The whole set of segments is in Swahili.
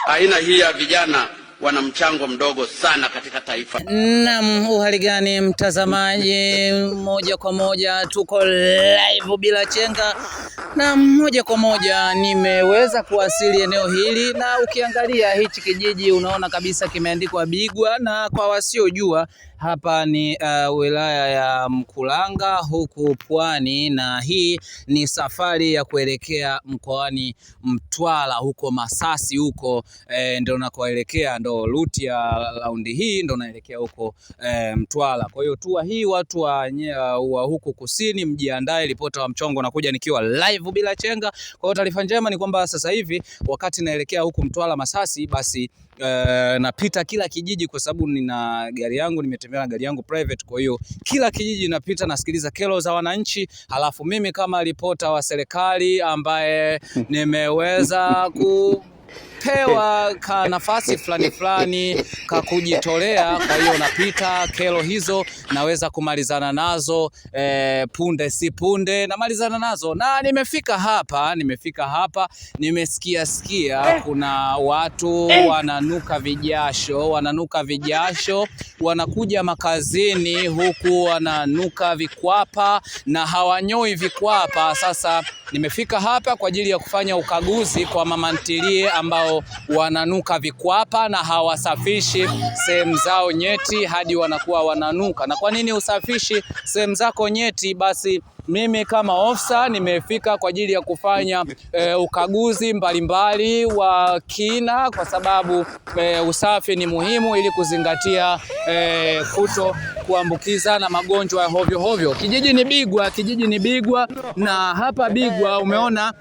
Aina hii ya vijana wana mchango mdogo sana katika taifa. Naam, uhali gani mtazamaji, moja kwa moja tuko live bila chenga, na moja kwa moja nimeweza kuwasili eneo hili, na ukiangalia hichi kijiji unaona kabisa kimeandikwa Bigwa, na kwa wasiojua hapa ni wilaya ya Mkuranga huku Pwani, na hii ni safari ya kuelekea mkoani Mtwara huko Masasi huko ndio nakoelekea, ndo route ya raundi hii ndo naelekea huko Mtwara. Kwa hiyo tua hii watu wa huku kusini mjiandae, ripota wa mchongo nakuja nikiwa live bila chenga. Kwa hiyo taarifa njema ni kwamba sasa hivi wakati naelekea huku Mtwara Masasi, basi napita kila kijiji kwa sababu nina gari yangu, nimetembea na gari yangu private. Kwa hiyo kila kijiji napita, nasikiliza kero za wananchi, halafu mimi kama ripota wa serikali ambaye nimeweza pewa ka nafasi fulani ka kujitolea. Kwa hiyo napita kero hizo, naweza kumalizana nazo punde si punde namalizana nazo. Na nimefika hapa nimesikia kuna watu wananuka vijasho, wanakuja makazini huku wananuka vikwapa na hawanyoi vikwapa. Sasa nimefika hapa kwa ajili ya kufanya ukaguzi kwa mama ntilie ambao wananuka vikwapa na hawasafishi sehemu zao nyeti hadi wanakuwa wananuka. Na kwa nini usafishi sehemu zako nyeti? Basi mimi kama ofisa nimefika kwa ajili ya kufanya ukaguzi mbalimbali wa kina, kwa sababu usafi ni muhimu ili kuzingatia kuto kuambukiza na magonjwa ya hovyo. Kijiji ni Bigwa, na hapa Bigwa umeona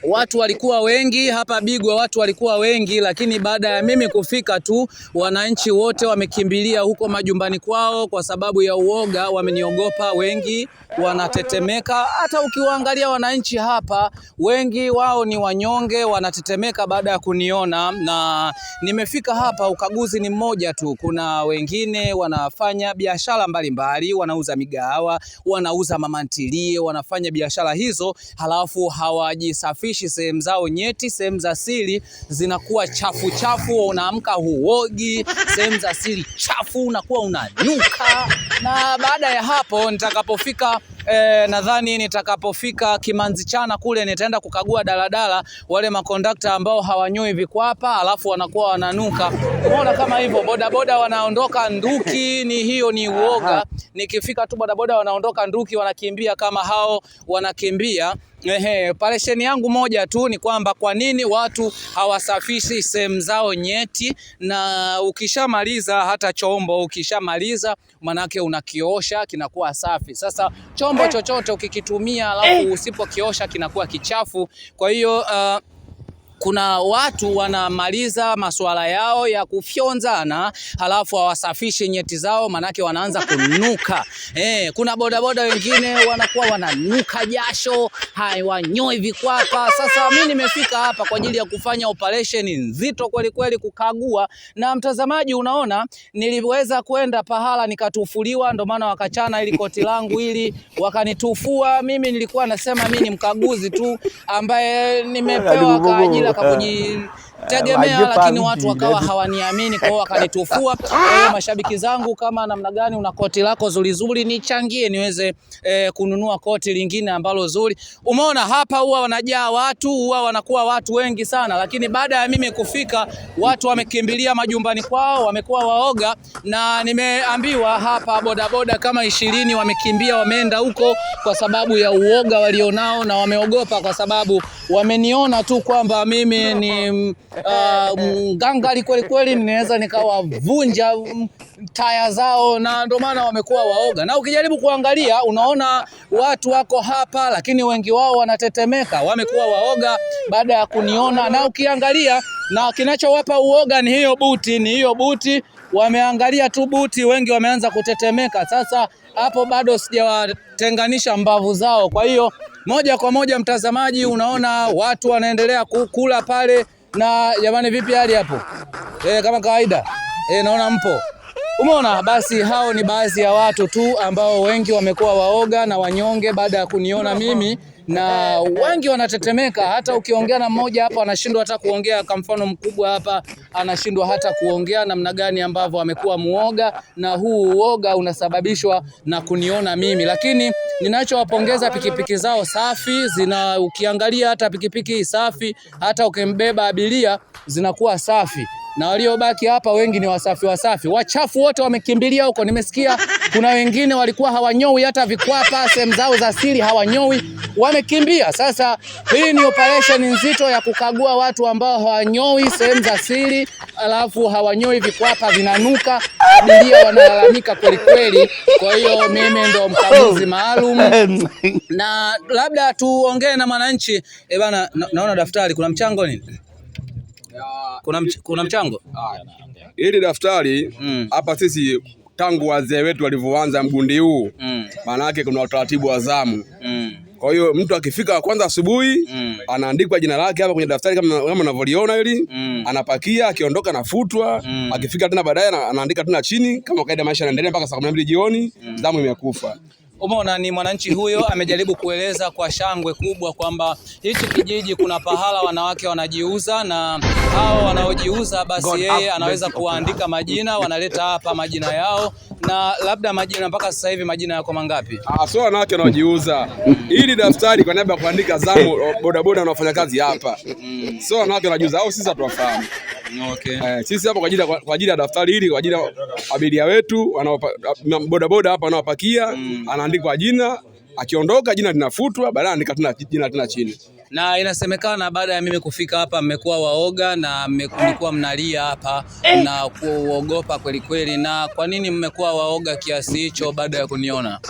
watu walikuwa wengi hapa Bigwa, watu walikuwa wengi, lakini baada ya mimi kufika tu wananchi wote wamekimbilia huko majumbani kwao kwa sababu ya uoga, wameniogopa, wengi wanatetemeka. Hata ukiwaangalia wananchi hapa wengi wao ni wanyonge, wanatetemeka baada ya kuniona. Na nimefika hapa, ukaguzi ni mmoja tu. Kuna wengine wanafanya biashara mbalimbali, wanauza migahawa, wanauza mamantilie, wanafanya biashara hizo, halafu hawajisafishi sehemu zao nyeti. Sehemu za siri zinakuwa chafu, unaamka huogi, sehemu za siri chafu, unakuwa unanuka. Na baada ya hapo nitakapofika nadhani nitakapofika Kimanzichana kule nitaenda kukagua daladala, wale makondakta ambao hawanyoi vikwapa alafu wanakuwa wananuka. Umeona kama hivyo bodaboda wanaondoka nduki, ni uoga. Nikifika tu bodaboda wanaondoka nduki, wanakimbia kama hao wanakimbia. Operesheni yangu moja tu ni kwamba kwa nini watu hawasafishi sehemu zao nyeti. Na ukishamaliza hata chombo, ukishamaliza manake unakiosha kinakuwa safi. Sasa chombo chochote ukikitumia alafu usipokiosha kinakuwa kichafu. Kwa hiyo kuna watu wanamaliza masuala yao ya kufyonzana halafu hawasafishi nyeti zao, manake wanaanza kunuka. Kuna bodaboda wengine wanakuwa wananuka jasho, hawanyoi vikwapa. Sasa mimi nimefika hapa kwa ajili ya kufanya operation nzito kweli kukagua. Na mtazamaji, unaona niliweza kwenda pahala nikatufuliwa, ndio maana wakachana ili koti langu ili wakanitufua. Mimi nilikuwa nasema mimi ni mkaguzi tu ambaye nimepewa kwa ajili kujitegemea, lakini watu wakawa hawaniamini, kwa hiyo wakanitufua. Mashabiki zangu, kama namna gani una koti lako zuri nichangie niweze kununua koti lingine ambalo zuri. Umeona hapa huwa wanajaa watu, huwa wanakuwa watu wengi sana, lakini baada ya mimi kufika watu wamekimbilia majumbani kwao, wamekuwa waoga. Na nimeambiwa hapa bodaboda kama 20 wamekimbia, wameenda huko kwa sababu ya uoga walionao, na wameogopa kwa sababu wameniona tu kwamba mimi ni mgangari kweli, ninaweza nikawavunja taya zao, na ndio maana wamekuwa waoga. Na ukijaribu kuangalia unaona watu wako hapa, lakini wengi wao wanatetemeka, wamekuwa waoga baada ya kuniona. Na ukiangalia na kinachowapa uoga ni hiyo buti, wameangalia tu buti, wengi wameanza kutetemeka. Sasa hapo bado sijawatenganisha mbavu zao. Kwa hiyo moja kwa moja mtazamaji, unaona watu wanaendelea kukula pale. Na jamani, vipi hali hapo? Kama kawaida. Naona mpo. Umeona, basi hao ni baadhi ya watu tu ambao wengi wamekuwa waoga na wanyonge baada ya kuniona mimi, na wengi wanatetemeka. Hata ukiongea na mmoja hapa anashindwa hata kuongea. Kwa mfano mkubwa hapa anashindwa hata kuongea, namna gani ambavyo amekuwa muoga, na huu uoga unasababishwa na kuniona mimi. Lakini ninachowapongeza, pikipiki zao safi, ukiangalia hata pikipiki safi, hata ukimbeba abiria zinakuwa safi, na waliobaki hapa wengi ni wasafi. Wachafu wote wamekimbilia huko. Nimesikia kuna wengine walikuwa hawanyoi hata vikwapa, sehemu zao za siri hawanyoi, wamekimbia. Sasa hii ni operation nzito ya kukagua watu ambao hawanyoi sehemu za siri, alafu hawanyoi vikwapa, vinanuka, abiria wanalalamika kweli kweli. Kwa hiyo mimi ndo mkaguzi maalum, na labda tuongee na mwananchi. Bana, naona daftari, kuna mchango nini? Kuna mchango? Hili daftari hapa sisi tangu wazee wetu walivyoanza mgundi huu, maana yake kuna utaratibu wa zamu. Kwa hiyo mtu akifika kwanza asubuhi anaandikwa jina lake hapa kwenye daftari kama unavyoliona hili, anapakia, akiondoka nafutwa, akifika tena baadaye anaandika tena chini, kama kaida maisha yanaendelea mpaka saa 12 jioni, zamu imekufa. Umeona, ni mwananchi huyo amejaribu kueleza kwa shangwe kubwa kwamba hichi kijiji kuna pahala wanawake wanajiuza, na hao wanaojiuza basi yeye anaweza kuandika majina, wanaleta hapa majina yao, na labda majina mpaka sasa hivi majina yako mangapi? Sio wanawake wanaojiuza. Hili daftari kwa niaba ya kuandika zamu bodaboda wanaofanya kazi hapa. Sio wanawake wanajiuza, au sisi hatuwafahamu. Okay. Sisi hapa kwa ajili ya daftari hili, kwa ajili ya abiria wetu bodaboda hapa wanaopakia, anaandikwa jina, akiondoka jina linafutwa, baadaye anaandika tena jina tena chini. Na inasemekana baada ya mimi kufika hapa mmekuwa waoga na mmekuwa mnalia hapa na kuogopa kweli kweli. Na kwa nini mmekuwa waoga kiasi hicho baada ya kuniona?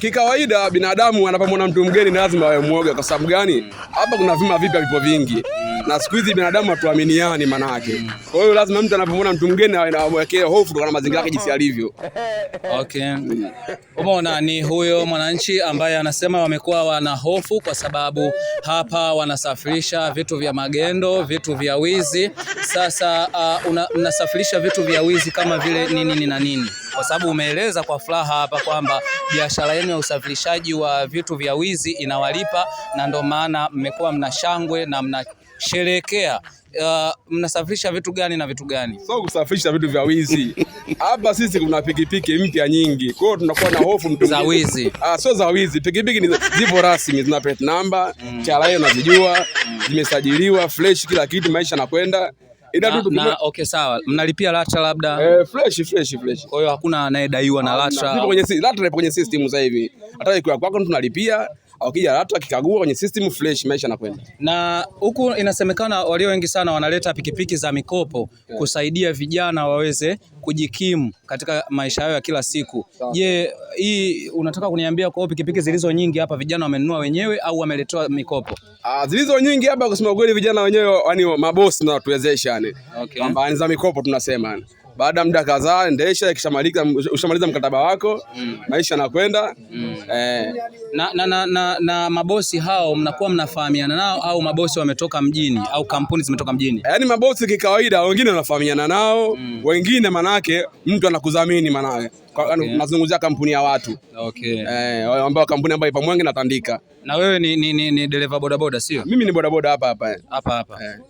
Kikawaida binadamu anapomwona mtu mgeni ni lazima awe muoga. Kwa sababu gani? Hapa kuna vima vipya vipo vingi. Na siku hizi binadamu hatuaminiani manake. Kwa hiyo lazima mtu anapomwona mtu mgeni awekee hofu kwa mazingira yake jinsi alivyo. Okay. Umeona, ni huyo mwananchi ambaye anasema wamekuwa wana hofu kwa sababu hapa wanasafirisha vitu vya magendo, vitu vya wizi. Sasa mnasafirisha vitu vya wizi kama vile nini na nini? Kwa sababu umeeleza kwa furaha hapa kwamba biashara yenu ya usafirishaji wa vitu vya wizi inawalipa, na ndio maana mmekuwa mna shangwe na mnasherehekea. Mnasafirisha vitu gani na vitu gani? Sio kusafirisha vitu vya wizi. Hapa sisi kuna pikipiki mpya nyingi. Kwa hiyo tunakuwa na hofu mtu za wizi. Sio za wizi. Pikipiki zipo rasmi, zina plate number, TRA unazijua, zimesajiliwa, fresh kila kitu, maisha yanakwenda. Okay, sawa. Mnalipia LATRA labda? Fresh. Kwa hiyo hakuna anayedaiwa na LATRA. LATRA ipo kwenye system sasa hivi. Hata ikiwa kwako tunalipia, au kija LATRA kikagua kwenye system fresh, maisha yanakwenda. Na huku inasemekana walio wengi sana wanaleta pikipiki za mikopo kusaidia vijana waweze kujikimu katika maisha yao ya kila siku. Je, hii unataka kuniambia kwa pikipiki zilizo nyingi hapa vijana wamenunua wenyewe au wameletewa mikopo? Zilizo nyingi hapa kusema kweli vijana wenyewe, yani mabosi na tuwezesha yani. Okay. Kwamba ni za mikopo tunasema yani. Baada muda kadhaa endesha, ukishamaliza mkataba wako, maisha yanakwenda. Na mabosi hao mnakuwa mnafahamiana nao au mabosi wametoka mjini au kampuni zimetoka mjini? Yaani mabosi kikawaida wengine wanafahamiana nao, wengine manake mtu anakudhamini manake. Nazungumzia kampuni ya watu. Okay. Ambao kampuni ambayo ipo Mwenge na Tandika. Na wewe ni dereva bodaboda sio? Mimi ni bodaboda hapa.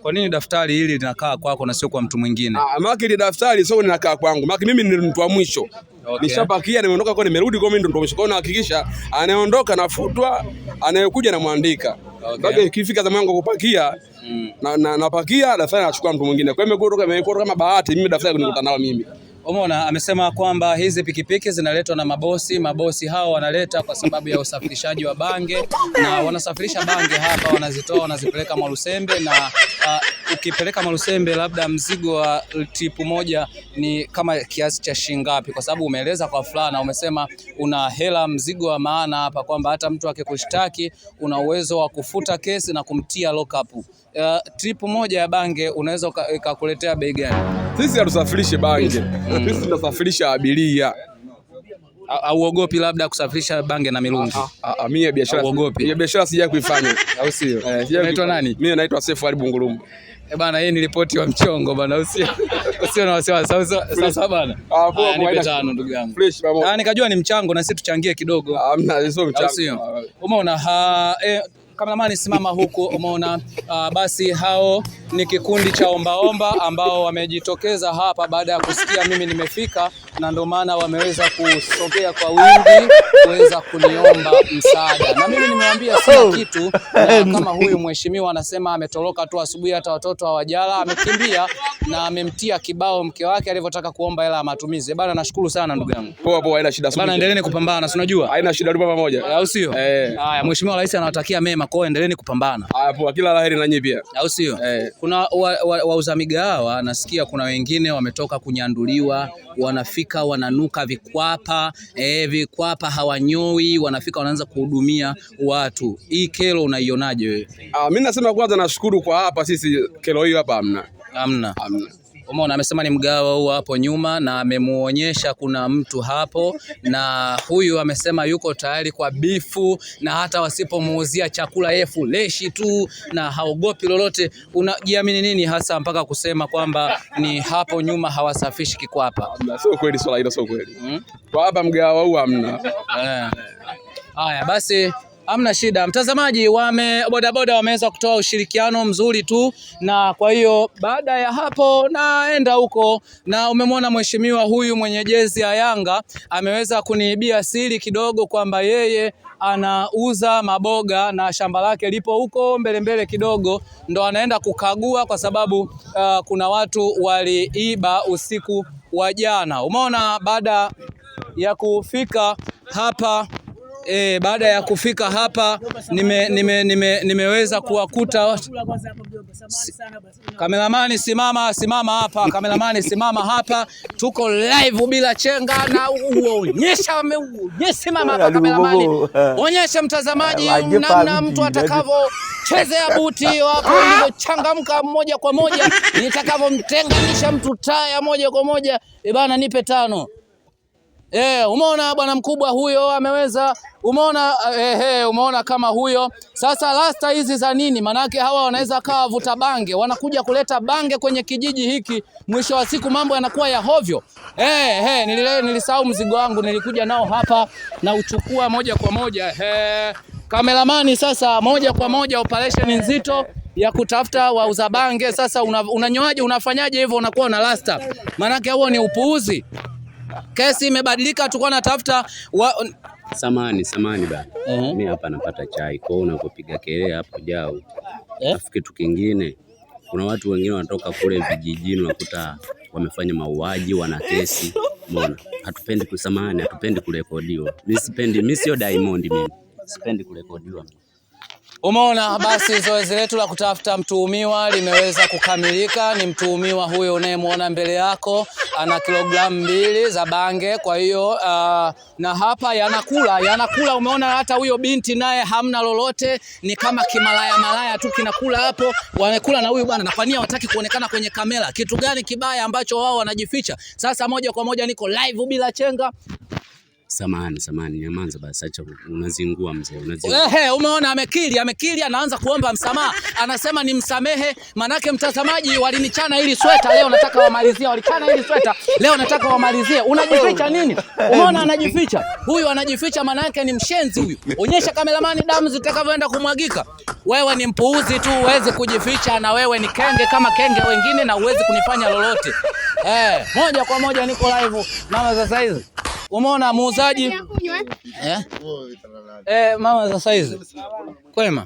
Kwa nini daftari hili linakaa kwako na sio kwa mtu mwingine? Maana ile daftari sio linakaa kwangu. Maana mimi ni mtu wa mwisho. Okay. Nishapakia, nimeondoka kwa nimerudi kwa mimi ndo mtu wa mwisho. Kwa hiyo nahakikisha anayeondoka nafutwa, anayekuja namwandika. Baada ikifika zamu yangu kupakia napakia, daftari anachukua mtu mwingine. Kwa hiyo imekuwa kama bahati mimi daftari kunikutana nao mimi. Umeona, amesema kwamba hizi pikipiki zinaletwa na mabosi hao wanaleta kwa sababu ya usafirishaji wa bange, na wanasafirisha bange hapa, wanazitoa wanazipeleka Mwalusembe, na ukipeleka Mwalusembe labda mzigo wa tipu moja ni kama kiasi cha shilingi ngapi? Kwa sababu umeeleza kwa furaha na umesema una hela mzigo wa maana hapa, kwamba hata mtu akikushtaki una uwezo wa kufuta kesi na kumtia lock up. Tripu moja ya bange unaweza ikakuletea bei gani? Sisi hatusafirishi bange. Sisi tunasafirisha abiria. Auogopi labda kusafirisha bange na mirungi? Mimi biashara sija kuifanya. Au sio? Unaitwa nani? Mimi naitwa Sefu Ali Bungulumu. Bana, hii ni ripoti wa mchongo bana, usio na wasiwasi. Sasa bana. Nipe 5 ndugu yangu. Fresh pamoja. Nikajua ni mchango na sisi tuchangie kidogo. Hamna, sio mchango. Umeona kameramani simama huku, umeona basi hao ni kikundi cha ombaomba ambao wamejitokeza hapa baada ya kusikia mimi nimefika, na ndio maana wameweza kusogea kwa wingi kuweza kuniomba msaada. Na mimi nimemwambia sina kitu, na kama huyu mheshimiwa anasema ametoroka tu asubuhi, hata watoto hawajala, amekimbia na amemtia kibao mke wake alivyotaka kuomba hela ya matumizi. Bana, nashukuru sana ndugu yangu. Poa, haina shida. Bana, endeleeni kupambana, si unajua? Haina shida, tupo pamoja. Au sio? Haya, mheshimiwa rais anawatakia mema, kwa endeleeni kupambana. Haya, poa, kila laheri na nyinyi pia. Au sio? Kuna wauza migahawa, nasikia kuna wengine wametoka kunyanduliwa, wanafika wananuka vikwapa, vikwapa hawanyoi, wanafika wanaanza kuhudumia watu. Hii kero unaionaje wewe? Mimi nasema kwanza nashukuru kwa hapa sisi kero hiyo hapa hamna. Umeona, amesema ni mgawa huu hapo nyuma na amemuonyesha kuna mtu hapo, na huyu amesema yuko tayari kwa bifu, na hata wasipomuuzia chakula yeye fuleshi tu na haogopi lolote. Unajiamini nini hasa mpaka kusema kwamba ni hapo nyuma hawasafishi kikwapa? Sio kweli, swala hilo sio kweli. Kwa hapa mgawa huu hamna. Haya basi, hamna shida. Mtazamaji, bodaboda wameweza kutoa ushirikiano mzuri tu, na kwa hiyo baada ya hapo naenda huko, na umemwona mheshimiwa huyu mwenye jezi ya Yanga ameweza kuniibia siri kidogo kwamba yeye anauza maboga na shamba lake lipo huko mbele kidogo, ndo anaenda kukagua kwa sababu kuna watu waliiba usiku wa jana. Umeona, baada ya kufika hapa nimeweza kuwakuta. Kameramani simama hapa, kameramani simama hapa, tuko live bila chenga, na uonyesha simama hapa kameramani, onyesha mtazamaji namna mtu atakavyochezea buti wako changamka moja kwa moja, nitakavyomtenganisha mtu taya moja kwa moja. Bana, nipe 5. Umeona bwana mkubwa huyo ameweza, umeona kama huyo. Sasa rasta hizi za nini? Manake hawa wanaweza kawa vuta bange, wanakuja kuleta bange kwenye kijiji hiki, mwisho wa siku mambo yanakuwa ya hovyo. Nilisahau mzigo wangu, nilikuja nao hapa na uchukua moja kwa moja. Kameramani, sasa moja kwa moja operation nzito ya kutafuta wauza bange. Sasa unanyoaje, unafanyaje hivyo unakuwa na rasta? Manake huo ni upuuzi. Kesi imebadilika, tulikuwa natafuta Samani bana. Mimi hapa napata chai, kwa hiyo unapopiga kelele hapo jao. Afu kitu kingine, kuna watu wengine wanatoka kule vijijini unakuta wamefanya mauaji, wana kesi. Umeona? Hatupendi kusamani, hatupendi kurekodiwa. Mimi sio Diamond, mimi sipendi kurekodiwa. Umeona, basi zoezi letu la kutafuta mtuhumiwa limeweza kukamilika. Ni mtuhumiwa huyo unayemwona mbele yako, ana kilogramu 2 za bange. Kwa hiyo na hapa yanakula. Umeona hata huyo binti naye hamna lolote, ni kama malaya tu kinakula hapo. Wamekula na huyu bwana, na kwa nini hawataki kuonekana kwenye kamera? Kitu gani kibaya ambacho wao wanajificha? Sasa moja kwa moja niko live bila chenga. Samani, nyamanza basi, acha unazingua mzee, umeona amekili, anaanza kuomba msamaha. Anasema ni msamehe, manake mtazamaji walinichana hili sweta, leo nataka wamalizie. Walichana hili sweta, leo nataka wamalizie. Unajificha nini? Umeona anajificha. Huyu anajificha, manake ni mshenzi huyu. Onyesha kameramani damu zitakavyoenda kumwagika. Wewe ni mpuuzi tu, uweze kujificha, na wewe ni kenge kama kenge wengine, na uweze kunifanya lolote. Moja kwa moja niko live mama sasa hizi. Umeona muuzaji? Mama sasa hizi. Kwema.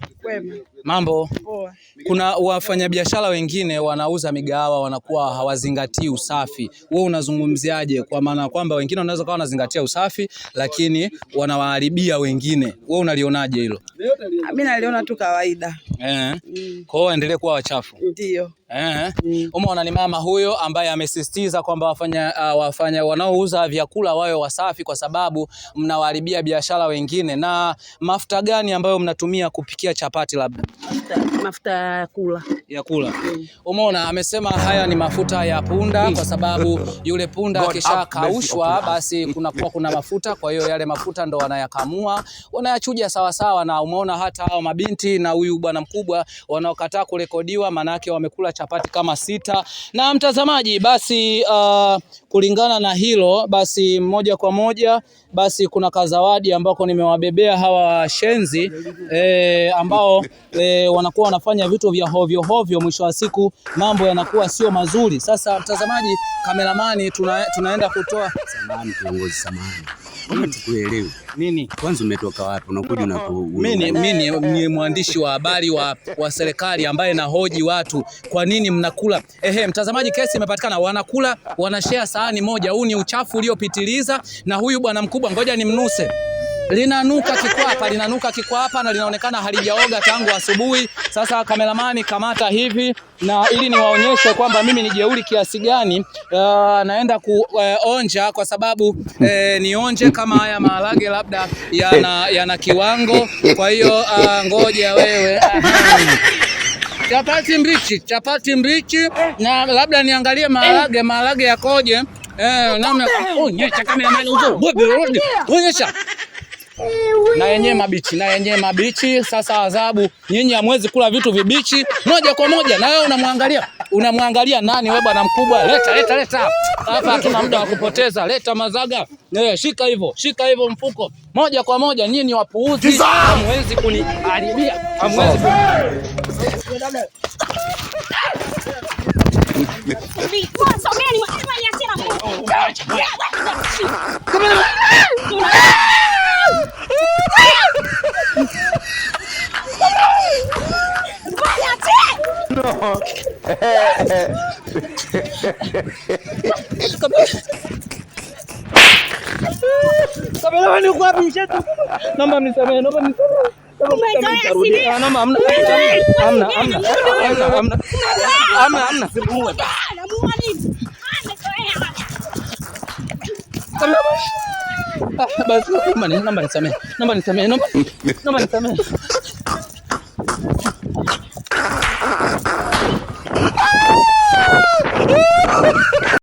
Mambo. Kuna wafanyabiashara wengine wanauza migahawa wanakuwa hawazingatii usafi. Wewe unazungumziaje? Kwa maana kwamba wengine wanaweza kuwa wanazingatia usafi lakini wanawaharibia wengine. Wewe unalionaje hilo? Mimi naliona tu kawaida. Kwa hiyo endelee kuwa wachafu. Ndio. Umeona ni mama huyo ambaye amesisitiza kwamba wanaouza vyakula wawe wasafi, kwa sababu mnawaharibia biashara wengine. Na mafuta gani ambayo mnatumia kupikia chapati labda? Mafuta ya kula. Ya kula. Umeona, amesema haya ni mafuta ya punda kwa sababu yule punda akishakaushwa basi kuna mafuta, kwa hiyo yale mafuta ndo wanayakamua, wanayachuja sawa sawa, na umeona hata hao mabinti na huyu bwana mkubwa wanaokataa kurekodiwa manake wamekula chapati kama 6. Na mtazamaji, basi kulingana na hilo basi moja kwa moja basi kuna kazawadi ambako nimewabebea hawa shenzi ambao wanakuwa wanafanya vitu vya hovyo hovyo, mwisho wa siku mambo yanakuwa sio mazuri. Sasa mtazamaji, kameramani tunaenda kutoa samani. Kiongozi, samani. Tukuelewe. Nini? Kwanza umetoka wapi? Unakuja mimi ni mwandishi wa habari wa serikali ambaye nahoji watu kwa nini mnakula. Mtazamaji, kesi imepatikana, wanakula wanashare sahani moja. Huu ni uchafu uliopitiliza, na huyu bwana mkubwa, ngoja nimnuse. Linanuka kikwapa na linaonekana halijaoga tangu asubuhi. Sasa kameramani, kamata hivi na ili niwaonyeshe kwamba mimi ni jeuri kiasi gani. Naenda kuonja kwa sababu nionje kama haya maharage labda yana kiwango. Kwa hiyo ngoja wewe. Chapati mbichi na labda niangalie maharage yakoje. Onyesha kameramani onyesha. Na yenyewe mabichi. Sasa adhabu, nyinyi hamwezi kula vitu vibichi moja kwa moja. Na wewe unamwangalia nani wewe bwana mkubwa? Leta hapa, hatuna muda wa kupoteza. Leta mazaga. Shika hivyo mfuko moja kwa moja. Nyinyi wapuuzi, hamwezi kuniharibia, hamwezi Kameramani uko wapi mshetu? Naomba mnisamehe. Basi naomba nisamehe.